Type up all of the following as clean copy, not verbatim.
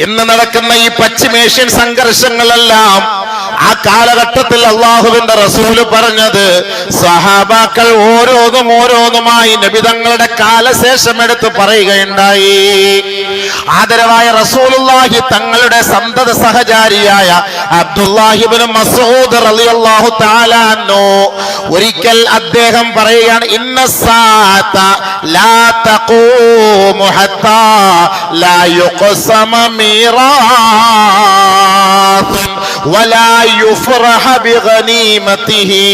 ഇന്ന് നടക്കുന്ന ഈ പശ്ചിമേഷ്യൻ സംഘർഷങ്ങളെല്ലാം ആ കാലഘട്ടത്തിൽ അള്ളാഹുവിന്റെ റസൂല് പറഞ്ഞത് സഹാബാക്കൾ ഓരോന്നുമായി നബി തങ്ങളുടെ കാലശേഷം എടുത്ത് പറയുകയുണ്ടായി. ആദരവായ റസൂലുള്ളാഹി തങ്ങളുടെ സന്തത സഹചാരിയായ അബ്ദുല്ലാഹി ഇബ്നു മസ്ഊദ് റളിയല്ലാഹു തആല അൻഹു ഒരിക്കൽ അദ്ദേഹം പറയുകയാണ്, ഇന്ന സാഅത ലാ തഖൂമു ഹത്താ ലാ യുഖ്സമ മീറാത്ത് വലാ യുഫറഹ ബിഗനീമതിഹി.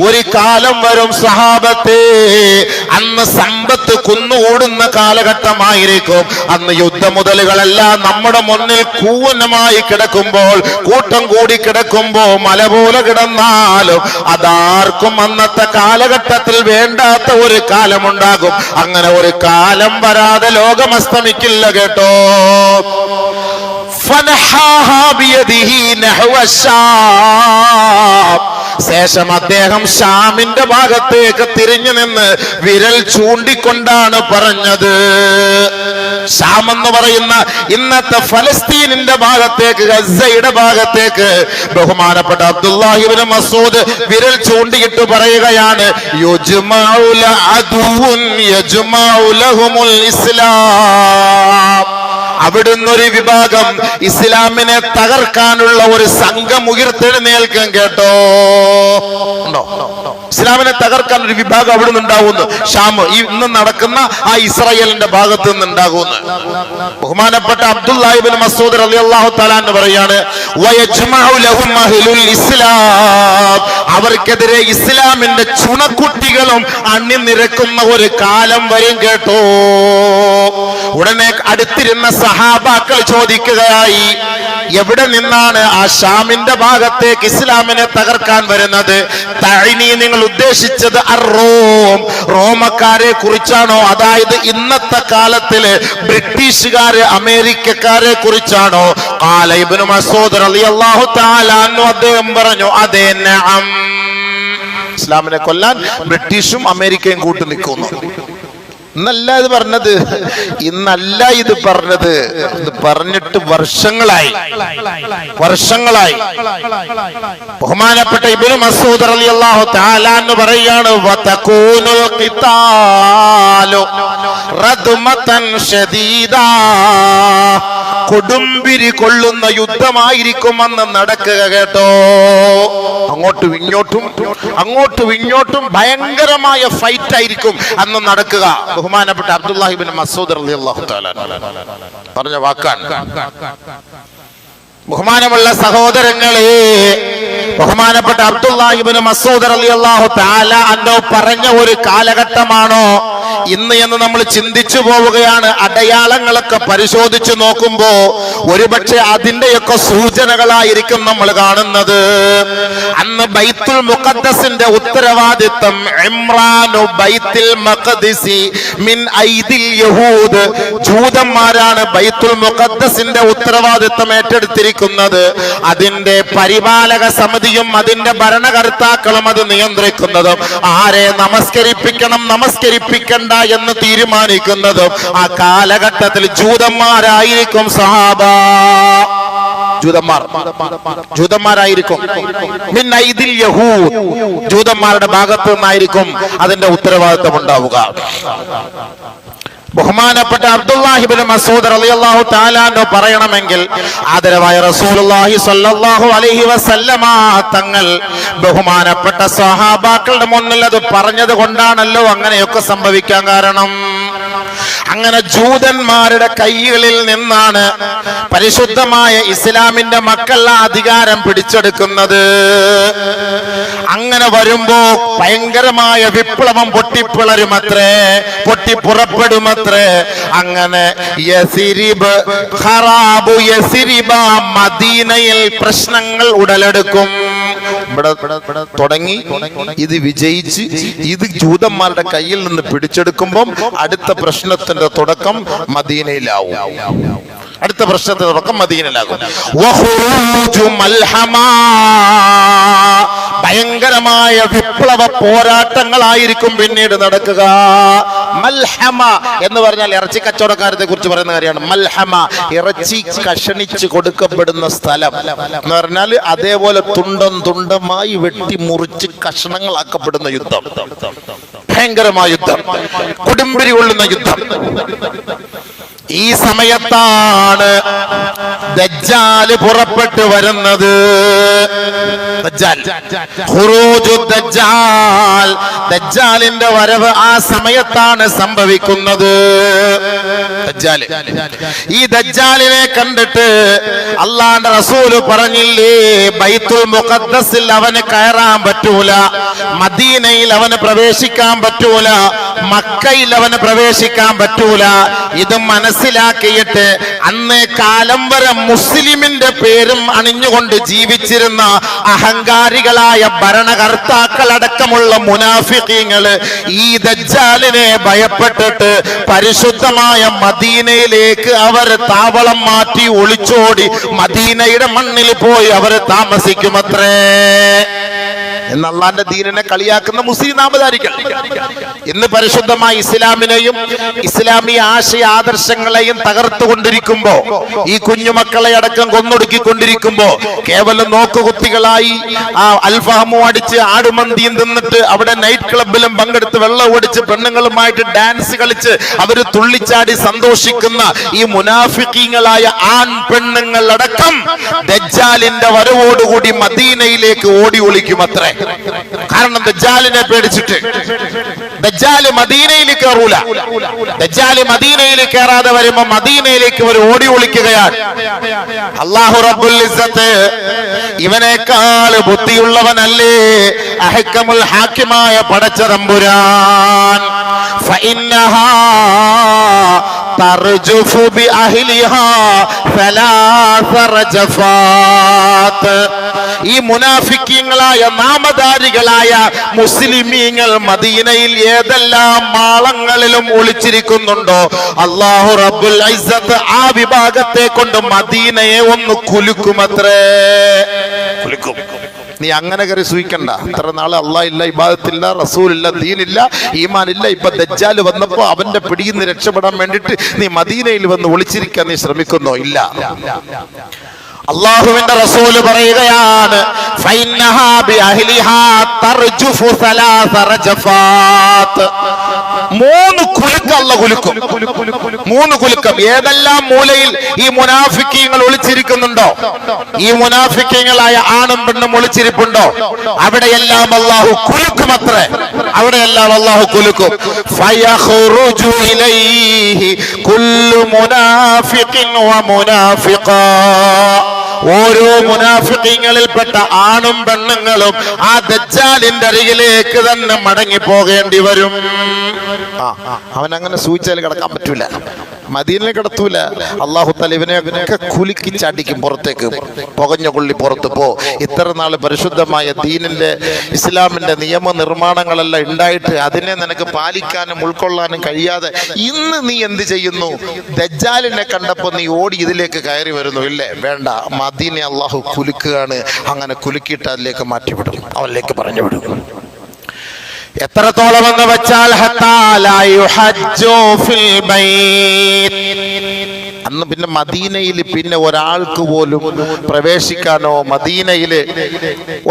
ഒരു കാലം വരും സഹാബത്തെ, അന്ന് സമ്പത്ത് കുന്നുകൂടുന്ന കാലഘട്ടമായിരിക്കും. അന്ന് യുദ്ധമുതലുകളെല്ലാം നമ്മുടെ മുന്നിൽ കൂവനമായി കിടക്കുമ്പോൾ, കൂട്ടം കൂടി കിടക്കുമ്പോ മല പോലെ കിടന്നാലും അതാർക്കും അന്നത്തെ കാലഘട്ടത്തിൽ വേണ്ടാത്ത ഒരു കാലമുണ്ടാകും. അങ്ങനെ ഒരു കാലം വരാതെ ലോകം അസ്തമിക്കില്ല കേട്ടോ. ശേഷം അദ്ദേഹം ഷാമിന്റെ ഭാഗത്തേക്ക് തിരിഞ്ഞു നിന്ന് വിരൽ ചൂണ്ടിക്കൊണ്ടാണ് പറഞ്ഞത്. ഷാം എന്ന് പറയുന്ന ഇന്നത്തെ ഫലസ്തീനിന്റെ ഭാഗത്തേക്ക്, ഗസയുടെ ഭാഗത്തേക്ക് ബഹുമാനപ്പെട്ട അബ്ദുല്ലാഹി ഇബ്നു മസ്ഊദ് വിരൽ ചൂണ്ടിയിട്ട് പറയുകയാണ്, യുജ്മഉ ലഅദുൻ യജ്മഉ ലഹുമുൽ ഇസ്ലാം. അവിടുന്ന് ഒരു വിഭാഗം ഇസ്ലാമിനെ തകർക്കാനുള്ള ഒരു സംഘം ഉയർത്തെഴുന്നേൽക്കും കേട്ടോ. ഇസ്ലാമിനെ തകർക്കാൻ ഒരു വിഭാഗം അവിടുന്ന് ഉണ്ടാവുന്നു. ഷാം ഇന്ന് നടക്കുന്ന ആ ഇസ്രായേലിന്റെ ഭാഗത്ത് നിന്ന് ഉണ്ടാകുന്നു. ബഹുമാനപ്പെട്ട അബ്ദുല്ലാഹി ഇബ്നു മസ്ഊദ് റളിയല്ലാഹു തആല എന്ന് പറയാണ്, വയജ്മഉ ലഹും അഹ്ലുൽ ഇസ്ലാം. അവർക്കെതിരെ ഇസ്ലാമിന്റെ ചുണക്കുട്ടികളും അണിനിരക്കുന്ന ഒരു കാലം വരും കേട്ടോ. ഉടനെ അടുത്തിരുന്ന സഹാബാക്കൾ ചോദിക്കുകയായി, എവിടെ നിന്നാണ് ആ ഷാമിന്റെ ഭാഗത്തേക്ക് ഇസ്ലാമിനെ തകർക്കാൻ വരുന്നത്? തഅനി, നിങ്ങൾ ഉദ്ദേശിച്ചത് അർ-റോം, റോമക്കാരെ കുറിച്ചാണോ? അതായത് ഇന്നത്തെ കാലത്തില് ബ്രിട്ടീഷുകാര്, അമേരിക്കക്കാരെ കുറിച്ചാണോ? ഖാല ഇബ്നു മസ്ഊദ് റളിയല്ലാഹു തആല അൻഹു അദ്ദേഹം പറഞ്ഞു, അതെ, നഅം. ഇസ്ലാമിനെ കൊല്ലാൻ ബ്രിട്ടീഷും അമേരിക്കയും കൂട്ടു നിൽക്കുന്നു. ഇന്നല്ല ഇത് പറഞ്ഞത്, ഇന്നല്ല ഇത് പറഞ്ഞത്, ഇത് പറഞ്ഞിട്ട് വർഷങ്ങളായി. ബഹുമാനപ്പെട്ട ഇബ്നു മസ്ഊദ് റളിയല്ലാഹു തആല എന്ന് പറയാണ്, വതകൂനുൽ ഖിതാലു റദ്മതൻ ശദീദാ. കൊടുമ്പിരി കൊള്ളുന്ന യുദ്ധമായിരിക്കും അന്ന് നടക്കുക കേട്ടോ. അങ്ങോട്ടും ഇങ്ങോട്ടും ഭയങ്കരമായ ഫൈറ്റ് ആയിരിക്കും അന്ന് നടക്കുക. ബഹുമാനപ്പെട്ട അബ്ദുല്ലാഹി ഇബ്നു മസ്ഊദ് റളിയല്ലാഹു തആല പറഞ്ഞ വാക്കാണ്. ബഹുമാനമുള്ള സഹോദരങ്ങളെ, ബഹുമാനപ്പെട്ട അബ്ദുല്ലാഹി ഇബ്നു മസ്ഊദ് റളിയല്ലാഹു തആല അൻഹു പറഞ്ഞ ഒരു കാലഘട്ടമാണോ ഇന്ന് എന്ന് നമ്മൾ ചിന്തിച്ചു പോവുകയാണ്. അടയാളങ്ങളൊക്കെ പരിശോധിച്ചു നോക്കുമ്പോ ഒരുപക്ഷെ അതിന്റെയൊക്കെ സൂചനകളായിരിക്കും നമ്മൾ കാണുന്നത്. അന്ന് ബൈത്തുൽ മുഖദ്ദസിന്റെ ഉത്തരവാദിത്വം ഇമ്രാനു ബൈത്തുൽ മഖ്ദിസി മിൻ ഐദിൽ യഹൂദ്, ജൂതന്മാരാണ് ബൈത്തുൽ മുഖദ്ദസിന്റെ ഉത്തരവാദിത്വം ഏറ്റെടുത്തിരിക്കുന്നത്. അതിന്റെ പരിപാലക സമിതിയും അതിന്റെ ഭരണകർത്താക്കളും അത് നിയന്ത്രിക്കുന്നതും ആരെ നമസ്കരിപ്പിക്കണം നമസ്കരിപ്പിക്കണ്ട എന്ന് തീരുമാനിക്കുന്നതും ആ കാലഘട്ടത്തിൽ ജൂതന്മാരായിരിക്കും. സഹാബ ജൂതന്മാരായിരിക്കും. മിൻ ഐദിൽ യഹൂദ്, ജൂതന്മാരുടെ ഭാഗത്തു നിന്നായിരിക്കും അതിന്റെ ഉത്തരവാദിത്വം ഉണ്ടാവുക. ബഹുമാനപ്പെട്ട അബ്ദുല്ലാഹി ഇബ്നു മസ്ഊദ് റളിയല്ലാഹു തആല അൻഹു പറയണമെങ്കിൽ ആദരവായ റസൂലുള്ളാഹി സ്വല്ലല്ലാഹു അലൈഹി വസല്ലമ തങ്ങൾ ബഹുമാനപ്പെട്ട സ്വഹാബാക്കളുടെ മുന്നിൽ അത് പറഞ്ഞത് കൊണ്ടാണല്ലോ അങ്ങനെയൊക്കെ സംഭവിക്കാൻ കാരണം. അങ്ങനെ ജൂതന്മാരുടെ കൈകളിൽ നിന്നാണ് പരിശുദ്ധമായ ഇസ്ലാമിന്റെ മക്കൾ അധികാരം പിടിച്ചെടുക്കുന്നത്. അങ്ങനെ വരുമ്പോ ഭയങ്കരമായ വിപ്ലവം പൊട്ടിപ്പിളരുമത്രേ, പൊട്ടിപ്പുറപ്പെടുമത്രേ. അങ്ങനെ യസിരിബ് ഖറാബു യസിരിബ, മദീനയിൽ പ്രശ്നങ്ങൾ ഉടലെടുക്കും. ഇവിടെ തുടങ്ങി ഇത് വിജയിച്ച് ഇത് ജൂതന്മാരുടെ കയ്യിൽ നിന്ന് പിടിച്ചെടുക്കുമ്പം അടുത്ത പ്രശ്നത്തിന്റെ തുടക്കം മദീനയിലാവും. അടുത്ത പ്രശ്നത്തിന്റെ തുടക്കം മദീനയിലാകും. ഭയങ്കരമായ വിപ്ലവ പോരാട്ടങ്ങളായിരിക്കും പിന്നീട് നടക്കുക. മൽഹമ എന്ന് പറഞ്ഞാൽ ഇറച്ചി കച്ചവടക്കാരത്തെ കുറിച്ച് പറയുന്ന കാര്യമാണ്. മൽഹമ, ഇറച്ചി കഷണിച്ച് കൊടുക്കപ്പെടുന്ന സ്ഥലം എന്ന് പറഞ്ഞാൽ അതേപോലെ തുണ്ടം തുണ്ടമായി വെട്ടി മുറിച്ച് കഷണങ്ങളാക്കപ്പെടുന്ന യുദ്ധം, ഭയങ്കരമായ യുദ്ധം, കൊടുമ്പിരി കൊള്ളുന്ന യുദ്ധം. ഈ സമയത്താണ് ദജ്ജാല് പുറപ്പെട്ടു വരുന്നത്. ദജ്ജാലിന്റെ വരവ് ആ സമയത്താണ് സംഭവിക്കുന്നത്. ഈ ദജ്ജാലിനെ കണ്ടിട്ട് അള്ളാന്റെ റസൂല് പറഞ്ഞില്ലേ, ബൈത്തുൽ മുഖദ്ദസിൽ അവന് കയറാൻ പറ്റൂല, മദീനയിൽ അവന് പ്രവേശിക്കാൻ പറ്റൂല, മക്കയിൽ അവന് പ്രവേശിക്കാൻ പറ്റൂല. ഇത് മനസ്സിലാക്കിയിട്ട് അന്ന് കാലം വരെ മുസ്ലിമിന്റെ പേരും അണിഞ്ഞുകൊണ്ട് ജീവിച്ചിരുന്ന അഹങ്കാരികളായ ഭരണകർത്താക്കളടക്കമുള്ള മുനാഫിഖീങ്ങള് ഈ ദജ്ജാലിനെ ഭയപ്പെട്ടിട്ട് പരിശുദ്ധമായ മദീനയിലേക്ക് അവർ താവളം മാറ്റി ഒളിച്ചോടി മദീനയുടെ മണ്ണിൽ പോയി അവർ താമസിക്കുമത്രേ. എന്ന് അള്ളാന്റെ ദീനിനെ കളിയാക്കുന്ന മുസ്ലിം നാമധാരികൾ ഇന്ന് പരിശുദ്ധമായ ഇസ്ലാമിനെയും ഇസ്ലാമിക ആശയ ആദർശങ്ങളെയും തകർത്തുകൊണ്ടിരിക്കുമ്പോ, ഈ കുഞ്ഞുമക്കളെ അടക്കം കൊന്നൊടുക്കിക്കൊണ്ടിരിക്കുമ്പോ, കേവലം നോക്കുകുത്തികളായി അൽഫാമും അടിച്ച് ആടുമന്തിയും തിന്നിട്ട് അവിടെ നൈറ്റ് ക്ലബിലും പങ്കെടുത്ത് വെള്ളം ഓടിച്ച് പെണ്ണുങ്ങളുമായിട്ട് ഡാൻസ് കളിച്ച് അവര് തുള്ളിച്ചാടി സന്തോഷിക്കുന്ന ഈ മുനാഫിഖീങ്ങളായ ആൺ പെണ്ണുങ്ങൾ അടക്കം ദജ്ജാലിന്റെ വരവോടുകൂടി മദീനയിലേക്ക് ഓടി ഒളിക്കുമത്രേ. കാരണം ദജ്ജാലിനെ പേടിച്ചിട്ട്. ദജ്ജാല് മദീനയിൽ കയറൂല. ദജ്ജാല് മദീനയിൽ കയറാതെ വരുമ്പോ മദീനയിലേക്ക് അവർ ഓടി ഒളിക്കുകയാണ്. അല്ലാഹു റബ്ബുൽ ഇസ്സത്ത് ഇവനേക്കാൾ ബുദ്ധിയുള്ളവനല്ലേ, അഹ്കമുൽ ഹാക്കിമായ പടച്ച തമ്പുരാൻ. ഫഇന്നഹാ തർജുഫു ബിഅഹ്ലിഹാ സലാസ റജഫാത്ത്. ഈ മുനാഫിക്കീങ്ങളായ നാമധാരികളായ മുസ്ലിമീങ്ങൾ മദീനയിൽ ഏതെല്ലാം മാളങ്ങളിലും ഒളിച്ചിരിക്കുന്നുണ്ടോ, അല്ലാഹു റബ്ബുൽ ഇസ്സത്ത് ആ വിഭാഗത്തെ കൊണ്ട് മദീനയെ ഒന്ന് കുലുക്കുമത്രേ. കുലുക്കും. നീ അങ്ങനെ കയറി സൂഹിക്കണ്ട. ഇത്ര നാള് അള്ളാഹ് ഇല്ല, ഇബാദത്തില്ല, റസൂലില്ല, ദീനില്ല, ഈമാനില്ല. ഇപ്പൊ ദജ്ജാല് വന്നപ്പോ അവന്റെ പിടിയിൽ നിന്ന് രക്ഷപ്പെടാൻ വേണ്ടിട്ട് നീ മദീനയിൽ വന്ന് ഒളിച്ചിരിക്കാൻ നീ ശ്രമിക്കുന്നോ? ഇല്ല. അള്ളാഹുവിന്റെ റസൂല് പറയുകയാണ്, ഫഇന്നഹാ ബിഅഹ്ലിഹാ തർജുഫു സലാസ റജഫാത്ത്. 3 കുലുക്കം അല്ലാഹു കുലുക്കും. 3 കുലുക്കം. ഏതെല്ലാം മൂലയിൽ ഈ മുനാഫിക്കീങ്ങൾ ഒളിച്ചിരിക്കുന്നുണ്ടോ, ഈ മുനാഫിക്കീങ്ങളായ ആണും പെണ്ണും ഒളിച്ചിരിപ്പുണ്ടോ, അവിടെയെല്ലാം അല്ലാഹു കുലുക്കുമത്രേ. അവിടെയെല്ലാം അല്ലാഹു കുലുക്കും. ഫയഖ്റുജു ഇലൈഹി കുല്ലു മുനാഫിഖിൻ വ മുനാഫിഖാ. ഓരോ മുനാഫിഖീങ്ങളിൽപ്പെട്ട ആണും പെണ്ണുങ്ങളും ആ ദജ്ജാലിന്റെ അരികിലേക്ക് തന്നെ മടങ്ങി പോകേണ്ടി വരും. അവൻ അങ്ങനെ സൂചിച്ചാൽ കിടക്കാൻ പറ്റൂല, മദീനയിൽ കിടത്തൂല. അള്ളാഹു തആല ഇവനെയൊക്കെ കുലുക്കി ചാടിക്കും പുറത്തേക്ക്. പുകഞ്ഞ കൊള്ളി പുറത്ത് പോ. ഇത്ര നാള് പരിശുദ്ധമായ ദീനിന്റെ ഇസ്ലാമിന്റെ നിയമനിർമ്മാണങ്ങളെല്ലാം ഉണ്ടായിട്ട് അതിനെ നിനക്ക് പാലിക്കാനും ഉൾക്കൊള്ളാനും കഴിയാതെ ഇന്ന് നീ എന്ത് ചെയ്യുന്നു? ദജ്ജാലിനെ കണ്ടപ്പോ നീ ഓടി ഇതിലേക്ക് കയറി വരുന്നു. ഇല്ലേ, വേണ്ട. മദീനെ അള്ളാഹു കുലുക്കുകയാണ്. അങ്ങനെ കുലുക്കിയിട്ട് അതിലേക്ക് മാറ്റിവിടും, അവനിലേക്ക് പറഞ്ഞു വിടും. എത്രത്തോളം എന്ന് വെച്ചാൽ അന്ന് പിന്നെ മദീനയിൽ പിന്നെ ഒരാൾക്ക് പോലും പ്രവേശിക്കാനോ, മദീനയിൽ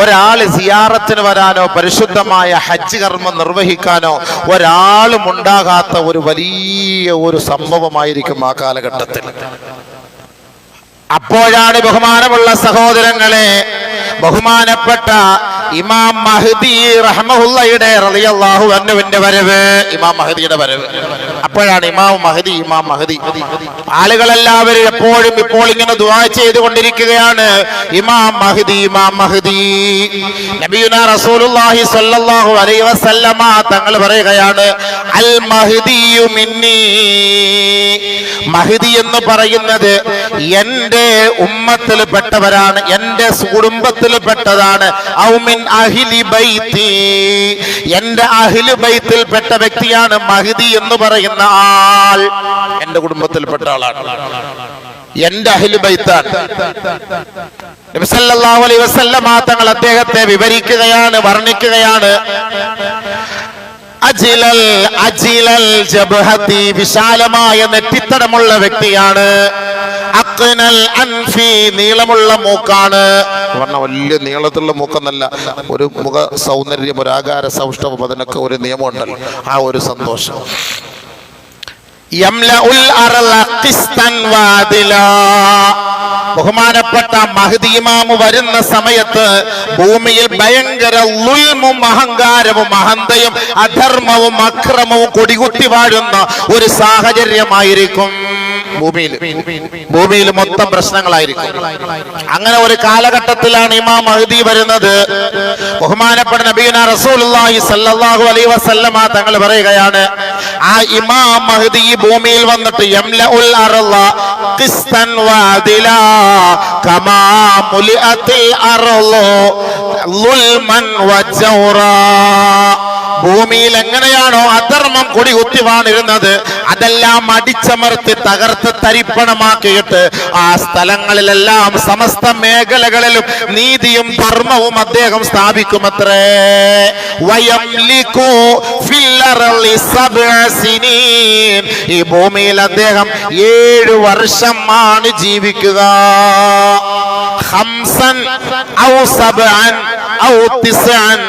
ഒരാൾ സിയാറത്തിന് വരാനോ, പരിശുദ്ധമായ ഹജ്ജ് കർമ്മം നിർവഹിക്കാനോ ഒരാളും ഉണ്ടാകാത്ത ഒരു വലിയ ഒരു സംഭവമായിരിക്കും ആ കാലഘട്ടത്തിൽ. അപ്പോഴാണ് ബഹുമാനമുള്ള സഹോദരങ്ങളെ, ബഹുമാനപ്പെട്ട ഇമാം മഹ്ദി റഹ്മഹുള്ളയുടെ റളിയല്ലാഹു അൻഹുവിന്റെ വരവ്, ഇമാം മഹ്ദിയുടെ വരവ്. അപ്പോഴാണ് ഇമാം മഹ്ദി. ആളുകളെല്ലാവരും എപ്പോഴും ഇപ്പോൾ ഇങ്ങനെ ദുആ ചെയ്തുകൊണ്ടിരിക്കുകയാണ്, ഇമാം മഹ്ദി. നബിയുനാ റസൂലുള്ളാഹി സ്വല്ലല്ലാഹു അലൈഹി വസല്ലമ തങ്ങൾ പറയുകയാണ്, അൽ മഹ്ദിയു മിന്നി. മഹ്ദി എന്ന് പറയുന്നത് എന്റെ ഉമ്മത്തിൽ പെട്ടവരാണ്, എന്റെ കുടുംബത്തിൽ പെട്ടതാണ്. ഔ മിൻ അഹ്ലി ബൈത്തി, എന്റെ അഹ്ലു ബൈത്തിൽ പെട്ട വ്യക്തിയാണ് മഹ്ദി എന്ന് പറയുന്ന ആൾ. എന്റെ കുടുംബത്തിൽപ്പെട്ട ആളാണ്, എന്റെ അഹ്ലു ബൈത്താണ്. നബി സല്ലല്ലാഹു അലൈഹി വസല്ലമ തങ്ങൾ അദ്ദേഹത്തെ വിവരിക്കുകയാണ്, വർണ്ണിക്കുകയാണ്. അജിലൽ ജബ്ഹതി, വിശാലമായ നെറ്റിത്തടമുള്ള വ്യക്തിയാണ്. അഖ്നൽ അൻഫി, നീളമുള്ള മൂക്കാണ്. പറഞ്ഞ വലിയ നീളത്തിലുള്ള മൂക്കെന്നല്ല, ഒരു മുഖ സൗന്ദര്യം, ഒരു ആകാര സൗഷ്ഠവം, അതിനൊക്കെ ഒരു നിയമമുണ്ടല്ലോ, ആ ഒരു സന്തോഷം. യംലഉൽ അർള ഖിസ്തൻ വഅദിലാ, ബഹുമാനപ്പെട്ട മഹ്ദി ഇമാം വരുന്ന സമയത്ത് ഭൂമിയിൽ ഭയങ്കര ളുൽമും അഹങ്കാരവും അഹന്തയും അധർമ്മവും അക്രമവും കൊടികുത്തി വാഴുന്ന ഒരു സാഹചര്യമായിരിക്കും. ഭൂമിയിൽ മൊത്തം പ്രശ്നങ്ങളായിരിക്കും. അങ്ങനെ ഒരു കാലഘട്ടത്തിലാണ് ഇമാം മഹ്ദി വരുന്നത്. ബഹുമാനപ്പെട്ട നബിയുന റസൂലുള്ളാഹി സ്വല്ലല്ലാഹു അലൈഹി വസല്ലമ തങ്ങൾ പറയുകയാണ്, ആ ഇമാം മഹ്ദി ഭൂമിയിൽ വന്നിട്ട് യംലഉൽ അർള ഖിസ്തൻ വഅദിലാ കമാ മുലിഅത്തിൽ അർളു ളുൽമൻ വജൗറാ, ഭൂമിയിൽ എങ്ങനെയാണോ അധർമ്മം കൊടികുത്തി വാണിരുന്നത് അതെല്ലാം അടിച്ചമർത്തി തകർത്ത് തരിപ്പണമാക്കിയിട്ട് ആ സ്ഥലങ്ങളിലെല്ലാം സമസ്ത മേഖലകളിലും നീതിയും ധർമ്മവും അദ്ദേഹം സ്ഥാപിക്കുമത്രേ. വയംലികു ഫിൽ അർളി സബ്അ സിനീൻ, ഈ ഭൂമിയിൽ അദ്ദേഹം 7 വർഷമാണ് ജീവിക്കുക. ഖംസൻ ഔ സബ്അൻ ഔ തിസ്അൻ,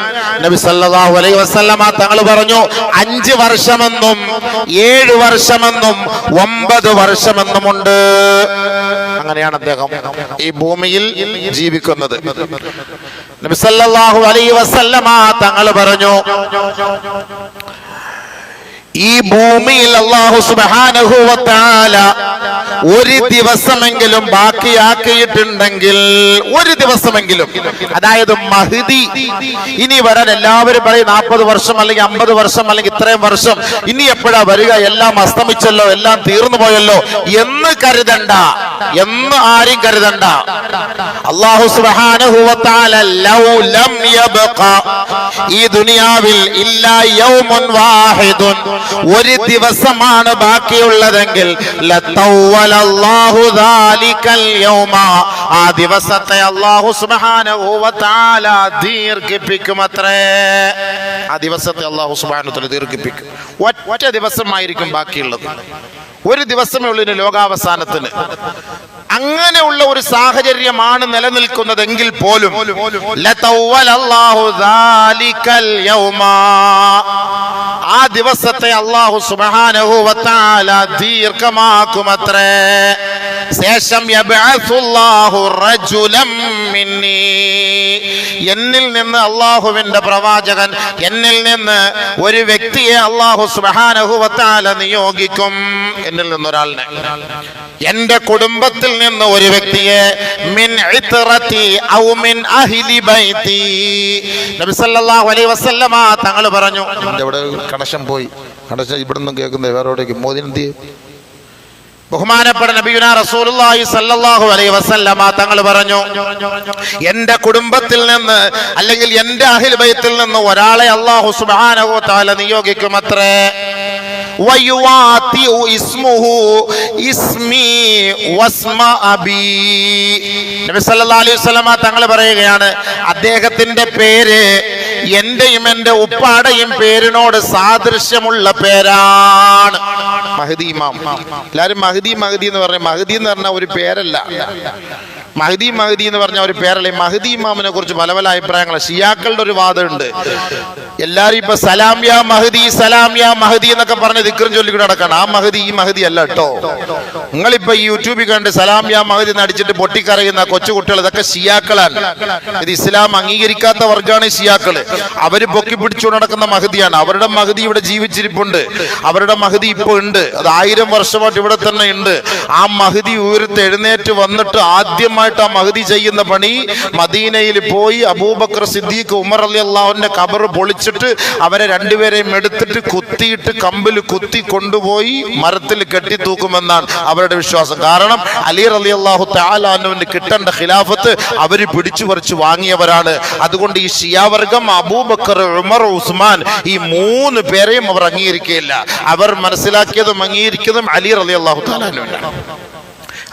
നബി സല്ലല്ലാഹു അലൈഹി വസല്ലമ തങ്ങൾ പറഞ്ഞു 5 വർഷമെന്നും 7 വർഷമെന്നും 9 വർഷമെന്നുമുണ്ട്. അങ്ങനെയാണ് അദ്ദേഹം ഈ ഭൂമിയിൽ ജീവിക്കുന്നത്. നബി സല്ലല്ലാഹു അലൈഹി വസല്ലമ തങ്ങൾ പറഞ്ഞു, ഈ ഭൂമിയിൽ അല്ലാഹു സുബ്ഹാനഹു വ തആല ഒരു ദിവസമെങ്കിലും ബാക്കിയാക്കിയിട്ടുണ്ടെങ്കിൽ, ഒരു ദിവസമെങ്കിലും, അതായത് മഹ്ദി ഇനി വരാൻ എല്ലാവരും പറയും 40 വർഷം അല്ലെങ്കിൽ 50 വർഷം അല്ലെങ്കിൽ ഇത്രയും വർഷം, ഇനി എപ്പോഴാ വരിക, എല്ലാം അസ്തമിച്ചല്ലോ, എല്ലാം തീർന്നു പോയല്ലോ എന്ന് കരുതണ്ട, എന്ന് ആരും കരുതണ്ട. അല്ലാഹു സുബ്ഹാനഹു വ തആല ലൗ ലം യബ്ഖ, ഈ ദുനിയാവിൽ ഇല്ലാ യൗമുൻ വാഹിദുൻ, ഒരു ദിവസമാണ് ബാക്കിയുള്ളതെങ്കിൽ ലതവ്വലല്ലാഹു ദാലികൽ യൗമ, ആ ദിവസത്തെ അല്ലാഹു സുബ്ഹാനഹു വ തആല ദീർഘിപ്പിക്കുമത്രേ. ആ ദിവസത്തെ അല്ലാഹു സുബ്ഹാനഹു വ തആല ദീർഘിപ്പിക്കും. ഒറ്റ ദിവസമായിരിക്കും ബാക്കിയുള്ളത്, ഒരു ദിവസമേ ഉള്ളൂ ഇനി ലോകാവസാനത്തിന്. അങ്ങനെയുള്ള ഒരു സാഹചര്യമാണ് നിലനിൽക്കുന്നതെങ്കിൽ പോലും ലതവ്വലല്ലാഹു ദാലികൽ യൗമ, ആ ദിവസത്തെ അല്ലാഹു സുബ്ഹാനഹു വ തആല ദീർഘമാക്കുമത്രേ. ശേഷം യബ്അസുല്ലാഹു റജുലം മിന്നി, എന്നിൽ നിന്ന് അല്ലാഹുവിന്റെ പ്രവാചകൻ, എന്നിൽ നിന്ന് ഒരു വ്യക്തിയെ അല്ലാഹു സുബ്ഹാനഹു വ തആല നിയോഗിക്കും. എന്നിൽ നിന്ന് ഒരാളിനെ, എന്റെ കുടുംബത്തിൽ നിന്ന് ഒരു വ്യക്തിയെ, മിൻ ഇത്രതി ഔ മിൻ അഹ്ലി ബൈതി, നബി സല്ലല്ലാഹു അലൈഹി വസല്ലമ തങ്ങൾ പറഞ്ഞു. ഇവിടെ കണക്ഷൻ പോയി, കണക്ഷൻ ഇവിടുന്ന് കേൾക്കുന്നത് വേറെ എവിടേക്ക് മോദിനെന്തി. ബഹുമാനപ്പെട്ട നബിയുനാ റസൂലുള്ളാഹി സ്വല്ലല്ലാഹു അലൈഹി വസല്ലമ തങ്ങൾ പറഞ്ഞു, എന്റെ കുടുംബത്തിൽ നിന്ന് അല്ലെങ്കിൽ എന്റെ അഹ്ലി ബൈത്തിൽ നിന്ന് ഒരാളെ അല്ലാഹു സുബ്ഹാനഹു വ തആല നിയോഗിക്കുമത്രേ. വയുവാതിഉ ഇസ്മുഹു ഇസ്മി വസ്മ അബി, നബി സല്ലല്ലാഹു അലൈഹി വസല്ലമ തങ്ങൾ പറയുകയാണ്, അദ്ദേഹത്തിന്റെ പേര് എന്റെയും എന്റെ ഉപ്പാടെയും പേരിനോട് സാദൃശ്യമുള്ള പേരാണ്. മഹ്ദി ഇമാം. എല്ലാരും മഹ്ദി മഹ്ദി എന്ന് പറഞ്ഞ, മഹ്ദി എന്ന് പറഞ്ഞ ഒരു പേരല്ല, മഹ്ദി മഹ്ദി എന്ന് പറഞ്ഞ ഒരു പേരല്ല. മഹ്ദി ഇമാമിനെ കുറിച്ച് പല പല അഭിപ്രായങ്ങൾ, ഷിയാക്കളുടെ ഒരു വാദമുണ്ട്. എല്ലാരും ഇപ്പൊ സലാം യാ മഹ്ദി, സലാം യാ മഹ്ദി എന്നൊക്കെ പറഞ്ഞ് ദിക്റും ചൊല്ലിക്കൂടെ നടക്കണം. ആ മഹ്ദി ഈ മഹ്ദി അല്ല കേട്ടോ. നിങ്ങളിപ്പോ ഈ യൂട്യൂബിൽ കണ്ട് സലാം യാ മഹ്ദി നടിച്ചിട്ട് പൊട്ടിക്കറിയുന്ന കൊച്ചുകുട്ടികൾ, ഇതൊക്കെ ഷിയാക്കളാണ്. ഇത് ഇസ്ലാം അംഗീകരിക്കാത്ത വർഗ്ഗമാണ് ഷിയാക്കള്. അവര് പൊക്കി പിടിച്ചു നടക്കുന്ന മഹ്ദിയാണ്. അവരുടെ മഹ്ദി ഇവിടെ ജീവിച്ചിരിപ്പുണ്ട്, അവരുടെ മഹ്ദി ഇപ്പൊ ഉണ്ട്, അത് 1000 വർഷമായിട്ട് ഇവിടെ തന്നെ ഉണ്ട്. ആ മഹ്ദി ഉയർത്ത് എഴുന്നേറ്റ് വന്നിട്ട് ആദ്യമായിട്ട് ആ മഹ്ദി ചെയ്യുന്ന പണി, മദീനയിൽ പോയി അബൂബക്കർ സിദ്ദീഖ്, ഉമർ റളിയല്ലാഹുവിന്റെ ഖബർ പൊളിച്ചിട്ട് അവരെ രണ്ടുപേരെയും എടുത്തിട്ട് കുത്തിയിട്ട് കമ്പിൽ കുത്തി കൊണ്ടുപോയി മരത്തിൽ കെട്ടി തൂക്കുമെന്നാണ് അവരുടെ വിശ്വാസം. കാരണം അലി റളിയല്ലാഹു തആല അൻഹുവിന് കിട്ടേണ്ട ഖിലാഫത്ത് അവര് പിടിച്ചു പറിച്ചു വാങ്ങിയവരാണ്. അതുകൊണ്ട് ഈ ഷിയാവർഗം അബൂബക്കർ, ഉമർ, ഉസ്മാൻ ഈ 3 പേരെയും അവർ അംഗീകരിക്കുകയില്ല. അവർ മനസ്സിലാക്കിയതും അംഗീകരിക്കുന്നതും അലി റളിയല്ലാഹു തആല അൻഹുവിനാണ്.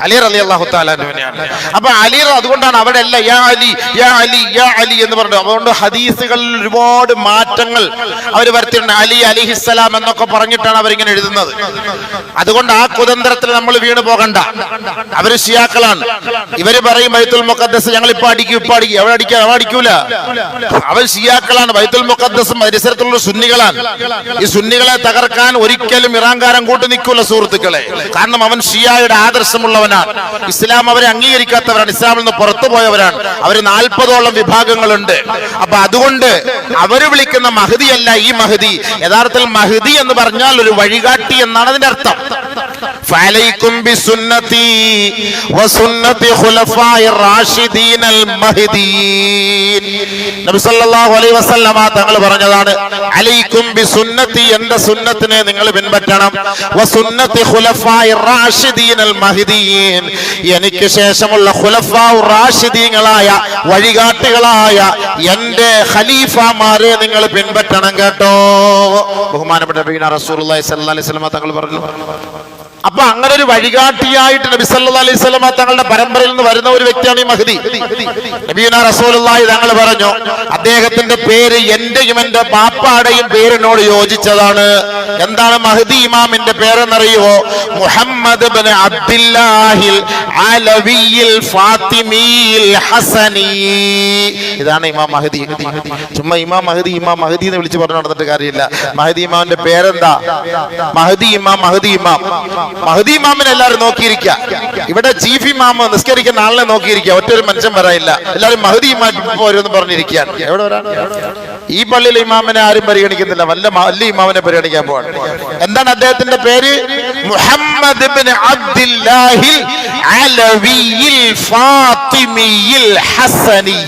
അലി റളിയല്ലാഹു തആല അൻഹുവിനെയാണ്. അപ്പൊ അലി അതുകൊണ്ടാണ് അവിടെ അല്ല യാ അലി യാ അലി യാ അലി എന്ന് പറഞ്ഞു. അതുകൊണ്ട് ഹദീസുകളിൽ ഒരുപാട് മാറ്റങ്ങൾ അവർ വരുത്തിയിട്ടുണ്ട്. അലി അലിഹിസ്സലാം എന്നൊക്കെ പറഞ്ഞിട്ടാണ് അവരിങ്ങനെ എഴുതുന്നത്. അതുകൊണ്ട് ആ കുതന്ത്രത്തിൽ നമ്മൾ വീണ് പോകണ്ട. അവര് ഷിയാക്കളാണ്. ഇവര് പറയും ബൈത്തുൽ മുഖദ്ദസ് ഞങ്ങൾ ഇപ്പൊ അടിക്കും എവിടെ അടിക്കൂല. അവർ ഷിയാക്കളാണ്. ബൈത്തുൽ മുഖദ്ദസും പരിസരത്തുള്ള സുന്നികളാണ്. ഈ സുന്നികളെ തകർക്കാൻ ഒരിക്കലും ഇറാൻകാരൻ കൂട്ടു നിൽക്കൂല സുഹൃത്തുക്കളെ. കാരണം അവൻ ഷിയായുടെ ആദർശമുള്ളവനാണ്. ഇസ്ലാം അവരെ അംഗീകരിക്കാത്തവരാണ്. ഇസ്ലാമിൽ നിന്ന് പുറത്തു പോയവരാണ്. അവര് 40ഓളം വിഭാഗങ്ങളുണ്ട്. അപ്പൊ അതുകൊണ്ട് അവര് വിളിക്കുന്ന മഹദി അല്ല ഈ മഹദി. യഥാർത്ഥത്തിൽ മഹദി എന്ന് പറഞ്ഞാൽ ഒരു വഴികാട്ടി എന്നാണ് അതിന്റെ അർത്ഥം. ഫഅലൈക്കും ബിസുന്നതി വസുന്നതി ഖുലഫാഇർ റാഷിദീനൽ മഹ്ദിയീൻ. നബി സല്ലല്ലാഹു അലൈഹി വസല്ലമ തങ്ങൾ പറഞ്ഞതാണ്, അലൈക്കും ബിസുന്നതി, എന്റെ സുന്നത്തിനെ നിങ്ങൾ പിൻപറ്റണം, വസുന്നതി ഖുലഫാഇർ റാഷിദീനൽ മഹ്ദിയീൻ, എനിക്ക് ശേഷമുള്ള ഖുലഫാഉർ റാഷിദീങ്ങളായ വഴികാട്ടികളായ എന്റെ ഖലീഫമാരെ നിങ്ങൾ പിൻപറ്റണം കേട്ടോ. ബഹുമാനപ്പെട്ട നബിയുനാ റസൂലുള്ളാഹി സ്വല്ലല്ലാഹു അലൈഹി വസല്ലമ തങ്ങൾ പറഞ്ഞു. അപ്പൊ അങ്ങനെ ഒരു വഴികാട്ടിയായിട്ട് നബി സല്ലല്ലാഹു അലൈഹി വസല്ലമ തങ്ങളുടെ പരമ്പരയിൽ നിന്ന് വരുന്ന ഒരു വ്യക്തിയാണ് ഈ മഹ്ദി. നബിയുനാ റസൂലുള്ളാഹി തങ്ങൾ പറഞ്ഞു, അദ്ദേഹത്തിന്റെ പേര് എന്റെയും എന്റെ പാപ്പാടെയും പേരിനോട് യോജിച്ചതാണ്. എന്താണ് മഹ്ദി ഇമാമിന്റെ പേരെന്നറിയുമോ? മുഹമ്മദ് ഇബ്നു അബ്ദുല്ലാഹിൽ അലവിയിൽ ഫാത്തിമിയിൽ ഹസനി. ഇതാണ് ഇമാം മഹ്ദി. ചുമ്മാ ഇമാം മഹ്ദി എന്ന് വിളിച്ചു പറഞ്ഞു നടന്നിട്ട് കാര്യമില്ല. മഹ്ദി ഇമാമിന്റെ പേരെന്താ? മഹ്ദി ഇമാം. മഹ്ദി ഇമാമിനെ എല്ലാവരും നോക്കിയിരിക്കുക. ഇവിടെ ചീഫ് ഇമാം നിസ്കരിക്കുന്ന ആളിനെ നോക്കിയിരിക്കുക. ഒറ്റൊരു മനുഷ്യൻ വരാനില്ല. എല്ലാവരും മഹ്ദി ഇമാം പോരെന്ന് പറഞ്ഞിരിക്കുകയാണ്. എവിടെ വരാൻ? ഈ പള്ളിയിലെ ഇമാമിനെ ആരും പരിഗണിക്കുന്നില്ല. വല്ല ഇമാമിനെ പരിഗണിക്കാൻ പോവാണ്. എന്താണ് അദ്ദേഹത്തിന്റെ പേര്? മുഹമ്മദ് ഇബ്നു അബ്ദുല്ലാഹിൽ അലവിയിൽ ഫാത്തിമിയിൽ ഹസനി.